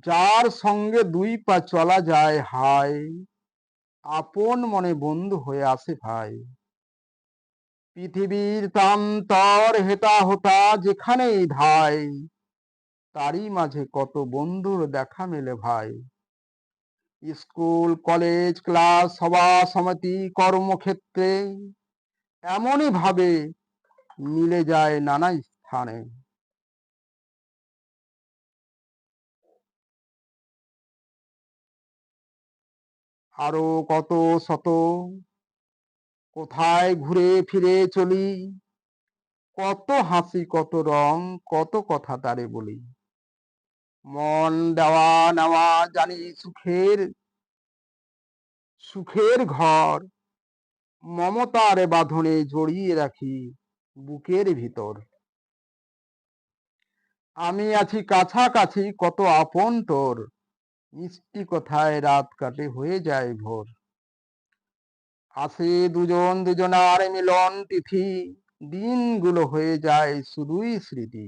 যার সঙ্গে দুই পা চলা যায় হায়, আপন মনে বন্ধু হয়ে আসে ভাই। পৃথিবীর প্রান্তর হেতা হোতা যেখানেই ধাই, তারই মাঝে কত বন্ধুর দেখা মেলে ভাই। স্কুল কলেজ ক্লাস সভা সমিতি কর্মক্ষেত্রে এমনই ভাবে মিলে যায় নানা স্থানে। আরো কত শত কোথায় ঘুরে ফিরে চলি, কত হাসি কত রং কত কথা তারে বলি। মন দেওয়া নেওয়া জানি সুখের সুখের ঘর, মমতার বাঁধনে জড়িয়ে রাখি বুকের ভিতর। আমি আছি কাছাকাছি কত আপন তোর, মিষ্টি কথায় রাত কাটে হয়ে যায় ভোর। আসে দুজন দুজনার মিলন তিথি, দিনগুলো হয়ে যায় শুধুই স্মৃতি।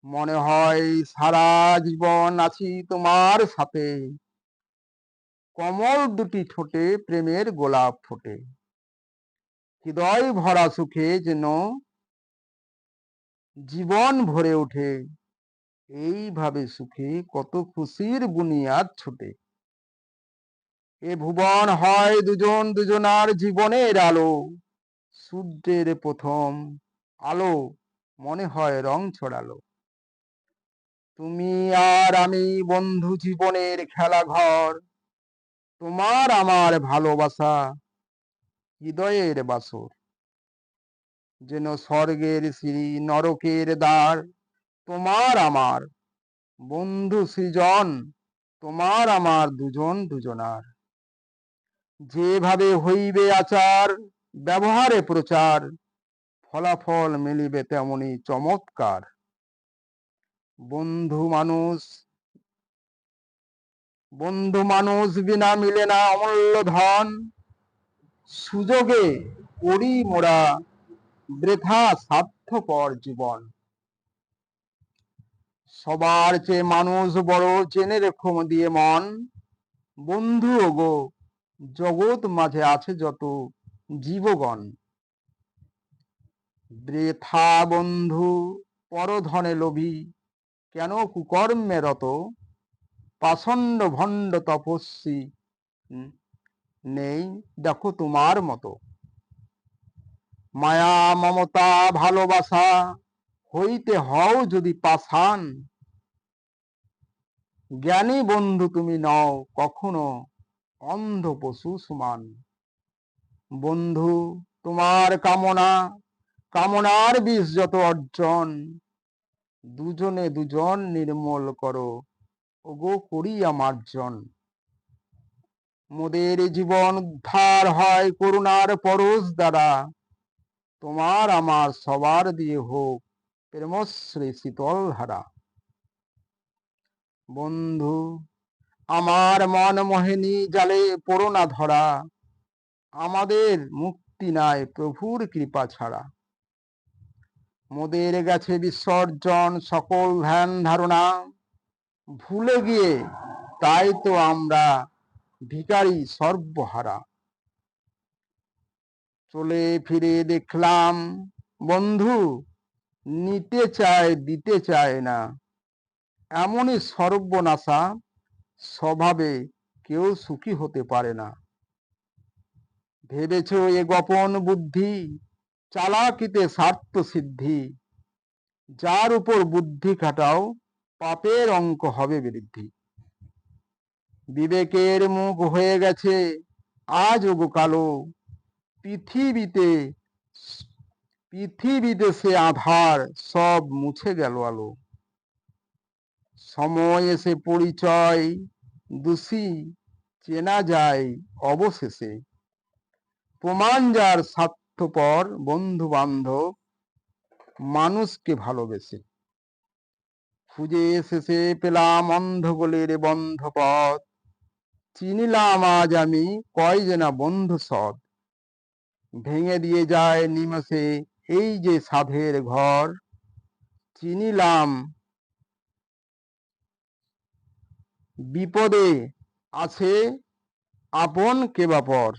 মনে হয় সারা জীবন আছি তোমার সাথে, কমল দুটি ঠোঁটে প্রেমের গোলাপ ফোটে। হৃদয় ভরা সুখে যেন জীবন ভরে ওঠে, এইভাবে সুখে কত খুশির বুনিয়াদ ছোটে। এ ভুবন হয় দুজন দুজনার জীবনের আলো, সূর্যের প্রথম আলো মনে হয় রং ছড়ালো। তুমি আর আমি বন্ধু জীবনের খেলা ঘর, তোমার আমার ভালোবাসা হৃদয়ের বাসর। যেন স্বর্গের সিঁড়ি নরকের দ্বার, তোমার আমার বন্ধু সৃজন, তোমার আমার দুজন দুজনার। যেভাবে হইবে আচার ব্যবহারে প্রচার, ফলাফল মিলিবে তেমনি চমৎকার। বন্ধু মানুষ বন্ধু মানুষ বিনা মিলে না অমূল্য ধন, সুযোগে করি মোরা বৃথা স্বার্থপর জীবন। সবার চেয়ে মানুষ বড় জেনে রেখো দিয়ে মন, বন্ধু ওগো জগৎ মাঝে আছে যত জীবগণ। বৃথা বন্ধু পরধনে লোভী, কেন কুকর্মে রত, পাষণ্ড ভণ্ড তপস্বী নেই দেখো তোমার মতো। মায়া মমতা ভালোবাসা হইতে হও যদি পাষাণ, জ্ঞানী বন্ধু তুমি নও কখনো অন্ধ পশু সমান। বন্ধু তোমার কামনা কামনার বিষ যত অর্জন, দুজনে দুজন নির্মূল করো ওগো করি মার্জন। মোদের জীবন উদ্ধার হয় করুণার পরশ দ্বারা, তোমার আমার সবার দিয়ে হোক প্রেমশ্রী শীতল ধারা। বন্ধু আমার মন মোহিনী জালে পড়ো না ধরা, আমাদের মুক্তি নাই প্রভুর কৃপা ছাড়া। মোদের গেছে বিসর্জন সকল ধ্যান ধারণা, ভুলে গিয়ে তাই তো আমরা ভিখারি সর্বহারা। চলে ফিরে দেখলাম বন্ধু নিতে চায় দিতে চায় না, এমনই সর্বনাশা স্বভাবে কেউ সুখী হতে পারে না। ভেবেছ এ গোপন বুদ্ধি, চালাকিতে স্বার্থ সিদ্ধি, যার উপর বুদ্ধি খাটাও পাপের অঙ্ক হবে বৃদ্ধি। বিবেকের মুখ হয়ে গেছে আজ ওগো কালো, পৃথিবীতে পৃথিবীতে সে আধার সব মুছে গেল আলো। সময় এসে পরিচয় দোষী চেনা যায় অবশেষে, প্রমাণ যার স্বার্থপর বন্ধু বান্ধব মানুষকে ভালোবেসে। খুঁজে শেষে পেলাম অন্ধগলের বন্ধ পথ, চিনিলাম আজ আমি কয় যে না বন্ধু সৎ। ভেঙে দিয়ে যায় নিমেষে এই যে সাধের ঘর, চিনিলাম বিপদে আছে আপন কে বা পর।